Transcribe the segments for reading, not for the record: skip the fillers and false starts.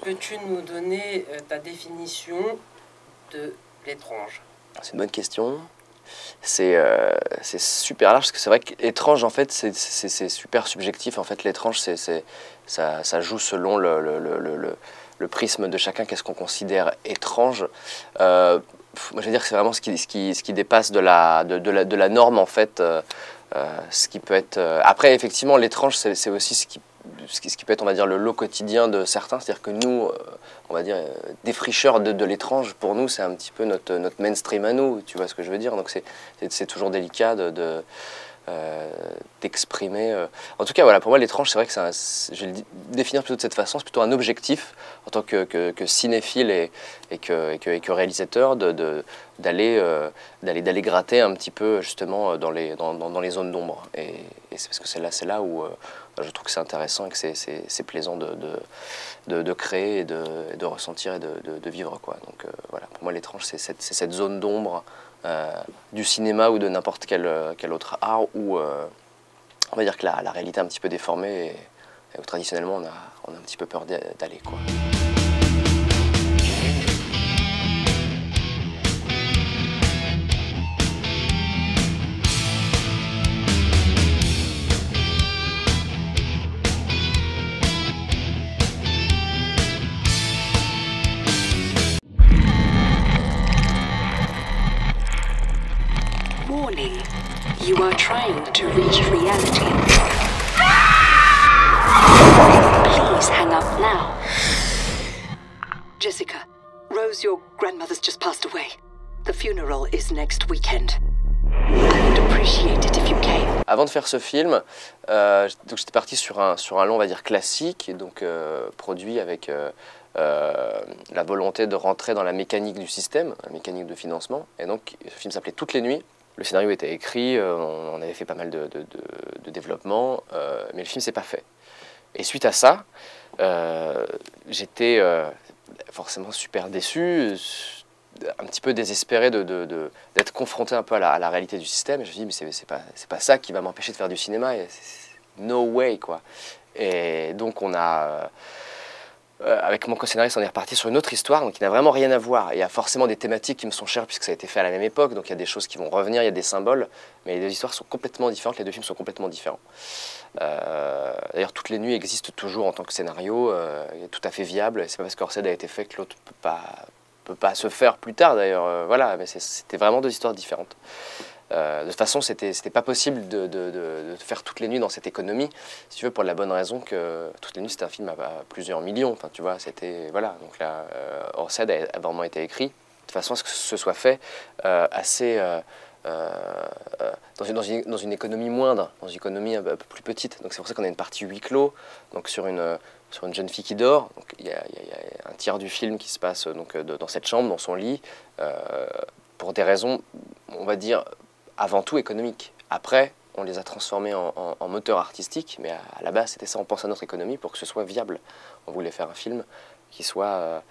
Peux-tu nous donner ta définition de l'étrange? C'est une bonne question. C'est super large parce que c'est vrai qu'étrange, en fait, c'est super subjectif. En fait, l'étrange, ça joue selon le prisme de chacun. Qu'est-ce qu'on considère étrange? Moi, je vais dire que c'est vraiment ce qui dépasse de la norme, en fait. Ce qui peut être... Après, effectivement, l'étrange, c'est aussi ce qui peut être, on va dire, le lot quotidien de certains. C'est-à-dire que nous, on va dire, défricheurs de l'étrange, pour nous, c'est un petit peu notre mainstream à nous, tu vois ce que je veux dire. Donc c'est toujours délicat d'exprimer. En tout cas, voilà, pour moi, l'étrange, c'est vrai que je vais le définir plutôt de cette façon, c'est plutôt un objectif en tant que cinéphile et que réalisateur d'aller gratter un petit peu justement dans les zones d'ombre. Et c'est parce que c'est là où je trouve que c'est intéressant et que c'est plaisant de créer et de ressentir et de vivre, quoi. Donc voilà, pour moi, l'étrange, c'est cette zone d'ombre du cinéma ou de n'importe quel autre art où on va dire que la réalité est un petit peu déformée et où traditionnellement on a un petit peu peur d'aller, quoi. Warning, you are trying to reach reality. Please hang up now. Jessica, Rose, your grandmother's just passed away. The funeral is next weekend. I would appreciate it if you came. Avant de faire ce film, j'étais parti sur un long, on va dire, classique, donc produit avec la volonté de rentrer dans la mécanique du système, la mécanique de financement. Et donc, ce film s'appelait Toutes les nuits. Le scénario était écrit, on avait fait pas mal de développement, mais le film s'est pas fait. Et suite à ça, j'étais forcément super déçu, un petit peu désespéré d'être confronté un peu à la réalité du système. Et je me suis dit, mais c'est pas ça qui va m'empêcher de faire du cinéma. No way, quoi. Et donc on a... avec mon co-scénariste, on est reparti sur une autre histoire, donc qui n'a vraiment rien à voir. Il y a forcément des thématiques qui me sont chères puisque ça a été fait à la même époque, donc il y a des choses qui vont revenir, il y a des symboles, mais les deux histoires sont complètement différentes, les deux films sont complètement différents. D'ailleurs, Toutes les nuits existent toujours en tant que scénario, il est tout à fait viable. C'est pas parce qu'Orsed a été fait que l'autre peut pas se faire plus tard, d'ailleurs. Voilà, mais c'était vraiment deux histoires différentes. De toute façon, c'était pas possible de faire Toutes les nuits dans cette économie, si tu veux, pour la bonne raison que Toutes les nuits, c'était un film à plusieurs millions. Enfin, tu vois, c'était... Voilà, donc là, Orsed a vraiment été écrit de façon à ce que ce soit fait assez... dans une économie moindre, dans une économie un peu plus petite. Donc c'est pour ça qu'on a une partie huis clos, donc sur une jeune fille qui dort. Donc il y a un tiers du film qui se passe donc, dans cette chambre, dans son lit, pour des raisons, on va dire, avant tout économiques. Après, on les a transformés en moteurs artistiques, mais à la base, c'était ça, on pense à notre économie pour que ce soit viable. On voulait faire un film qui soit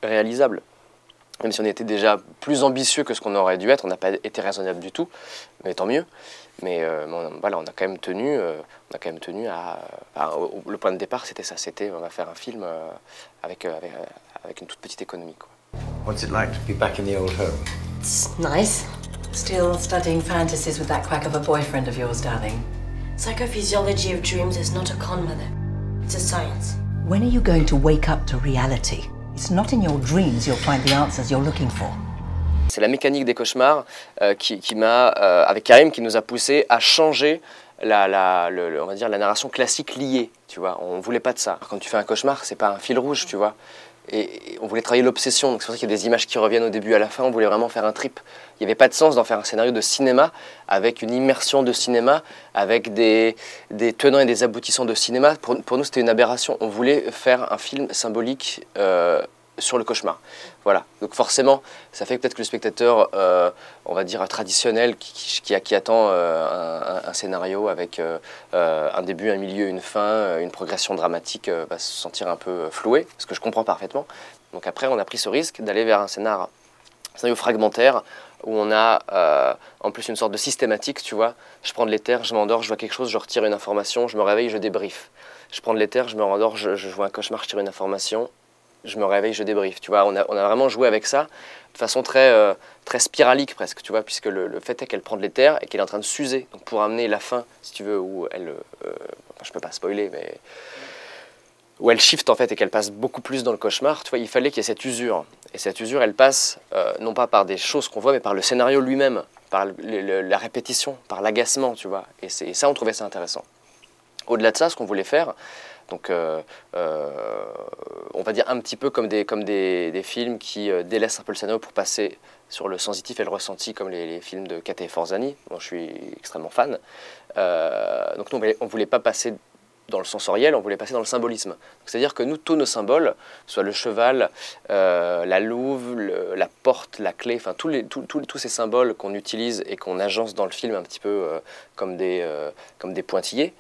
réalisable. Même si on était déjà plus ambitieux que ce qu'on aurait dû être, on n'a pas été raisonnable du tout, mais tant mieux. Mais voilà, on a quand même tenu, le point de départ, c'était ça, c'était on va faire un film avec une toute petite économie, quoi. What's it like to be back in the old home? It's nice. Still studying fantasies with that quack of a boyfriend of yours, darling. Psychophysiology of dreams is not a con, mother. It's a science. When are you going to wake up to reality? It's not in your dreams you'll find the answers you're looking for. C'est la mécanique des cauchemars qui m'a, avec Karim, qui nous a poussé à changer on va dire, la narration classique liée. Tu vois, on voulait pas de ça. Quand tu fais un cauchemar, c'est pas un fil rouge, tu vois. Et on voulait travailler l'obsession, donc c'est pour ça qu'il y a des images qui reviennent au début et à la fin, on voulait vraiment faire un trip. Il n'y avait pas de sens d'en faire un scénario de cinéma, avec une immersion de cinéma, avec des tenants et des aboutissants de cinéma. Pour nous, c'était une aberration. On voulait faire un film symbolique sur le cauchemar. Voilà, donc forcément, ça fait peut-être que le spectateur, on va dire traditionnel, qui attend un scénario avec un début, un milieu, une fin, une progression dramatique, va se sentir un peu floué, ce que je comprends parfaitement. Donc après, on a pris ce risque d'aller vers un scénario fragmentaire, où on a en plus une sorte de systématique, tu vois. Je prends de l'éther, je m'endors, je vois quelque chose, je retire une information, je me réveille, je débriefe. je prends de l'éther, je me rendors, je vois un cauchemar, je tire une information, je me réveille, je débriefe. Tu vois, on a vraiment joué avec ça de façon très, très spiralique presque, tu vois, puisque le fait est qu'elle prend de l'éther et qu'elle est en train de s'user. Donc pour amener la fin, si tu veux, où elle, je peux pas spoiler, mais où elle shift en fait et qu'elle passe beaucoup plus dans le cauchemar, tu vois, il fallait qu'il y ait cette usure. Et cette usure, elle passe non pas par des choses qu'on voit, mais par le scénario lui-même, par la répétition, par l'agacement, tu vois. Et ça, on trouvait ça intéressant. Au-delà de ça, ce qu'on voulait faire, donc on va dire un petit peu comme des films qui délaissent un peu le scénario pour passer sur le sensitif et le ressenti, comme les films de Kate Forzani, dont je suis extrêmement fan. Donc nous, on ne voulait pas passer dans le sensoriel, on voulait passer dans le symbolisme. C'est-à-dire que nous, tous nos symboles, soit le cheval, la louve, la porte, la clé, enfin tous ces symboles qu'on utilise et qu'on agence dans le film un petit peu comme des pointillés,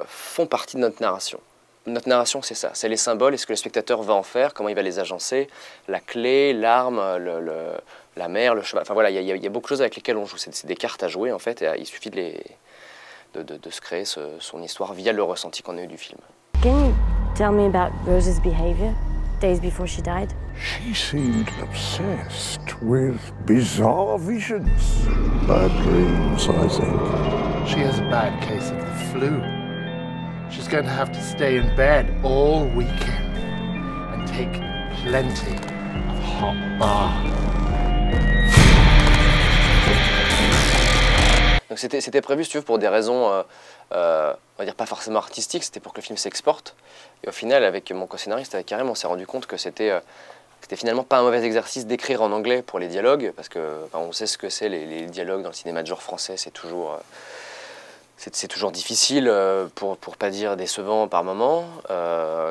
font partie de notre narration. Notre narration, c'est ça, c'est les symboles et ce que le spectateur va en faire, comment il va les agencer, la clé, l'arme, la mer, le cheval, enfin voilà, il y a beaucoup de choses avec lesquelles on joue, c'est des cartes à jouer en fait, et il suffit de se créer son histoire via le ressenti qu'on a eu du film. Can you tell me about Rose's behavior days before she died? She seemed obsessed with bizarre visions. Bad dreams, I think. She has a bad case of the flu. She's going to have to stay in bed all weekend and take plenty of hot baths. Donc c'était prévu, si tu veux, pour des raisons, on va dire pas forcément artistiques, c'était pour que le film s'exporte. Et au final, avec mon co-scénariste, avec Karim, on s'est rendu compte que c'était finalement pas un mauvais exercice d'écrire en anglais pour les dialogues, parce que on sait ce que c'est les dialogues dans le cinéma de genre français, c'est toujours difficile, pour pas dire décevant par moment.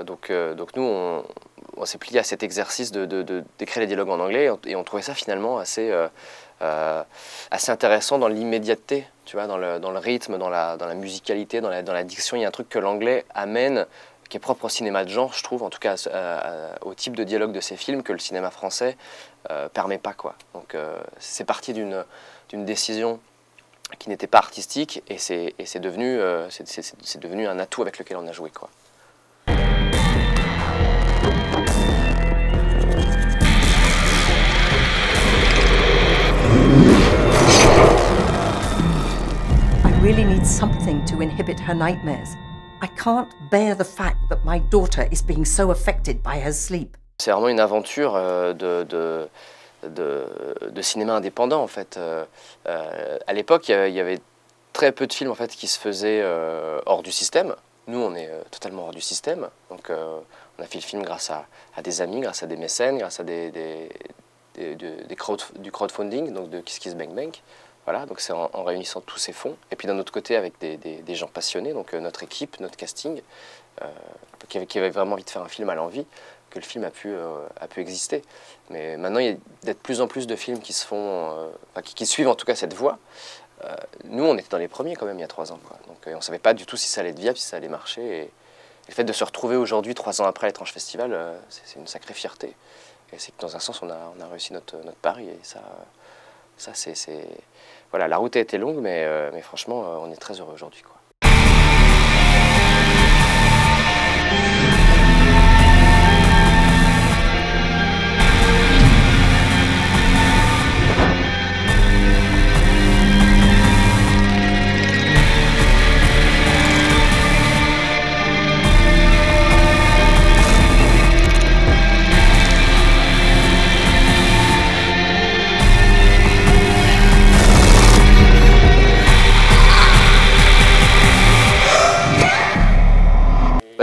Donc nous, on s'est plié à cet exercice d'écrire les dialogues en anglais, et on trouvait ça finalement assez intéressant dans l'immédiateté, tu vois, dans le rythme, dans la musicalité, dans la diction. Il y a un truc que l'anglais amène, qui est propre au cinéma de genre, je trouve, en tout cas au type de dialogue de ces films, que le cinéma français permet pas, quoi. Donc c'est parti d'une décision qui n'était pas artistique, et c'est devenu un atout avec lequel on a joué, quoi. I really need something to inhibit her nightmares. I can't bear the fact that my daughter is being so affected by her sleep. C'est vraiment une aventure de cinéma indépendant, en fait. À l'époque, il y avait très peu de films en fait, qui se faisaient hors du système. Nous, on est totalement hors du système. Donc, on a fait le film grâce à des amis, grâce à des mécènes, grâce à du crowdfunding, donc de Kiss Kiss Bang Bang. Voilà, donc c'est en réunissant tous ces fonds. Et puis d'un autre côté, avec des gens passionnés, donc notre équipe, notre casting, qui avait vraiment envie de faire un film à l'envie, que le film a pu exister. Mais maintenant, il y a de plus en plus de films qui se font, qui suivent en tout cas cette voie. Nous, on était dans les premiers quand même il y a 3 ans, quoi. Donc on ne savait pas du tout si ça allait être viable, si ça allait marcher. Et le fait de se retrouver aujourd'hui, 3 ans après l'Étrange Festival, c'est une sacrée fierté. Et c'est que dans un sens, on a réussi notre pari. Et ça c'est... Voilà, la route a été longue, mais franchement, on est très heureux aujourd'hui, quoi.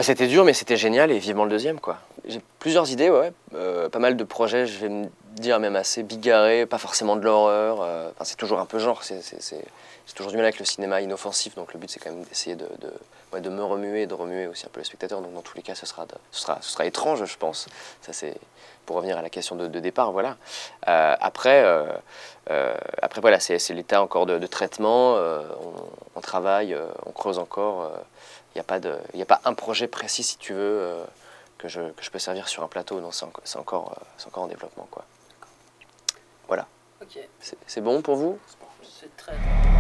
C'était dur, mais c'était génial, et vivement le deuxième, quoi. J'ai plusieurs idées, ouais. Pas mal de projets, je vais me dire même assez bigarrés, pas forcément de l'horreur. Enfin, c'est toujours un peu genre, j'ai toujours du mal avec le cinéma inoffensif, donc le but c'est quand même d'essayer de me remuer, de remuer aussi un peu le spectateur. Donc dans tous les cas, ce sera étrange, je pense. Ça, c'est pour revenir à la question de départ, voilà. Après, voilà, c'est l'état encore de traitement. On travaille, on creuse encore. Il n'y a pas un projet précis, si tu veux, que je peux servir sur un plateau. Non, c'est encore en développement, quoi. Voilà. Ok. C'est bon pour vous? C'est très bon.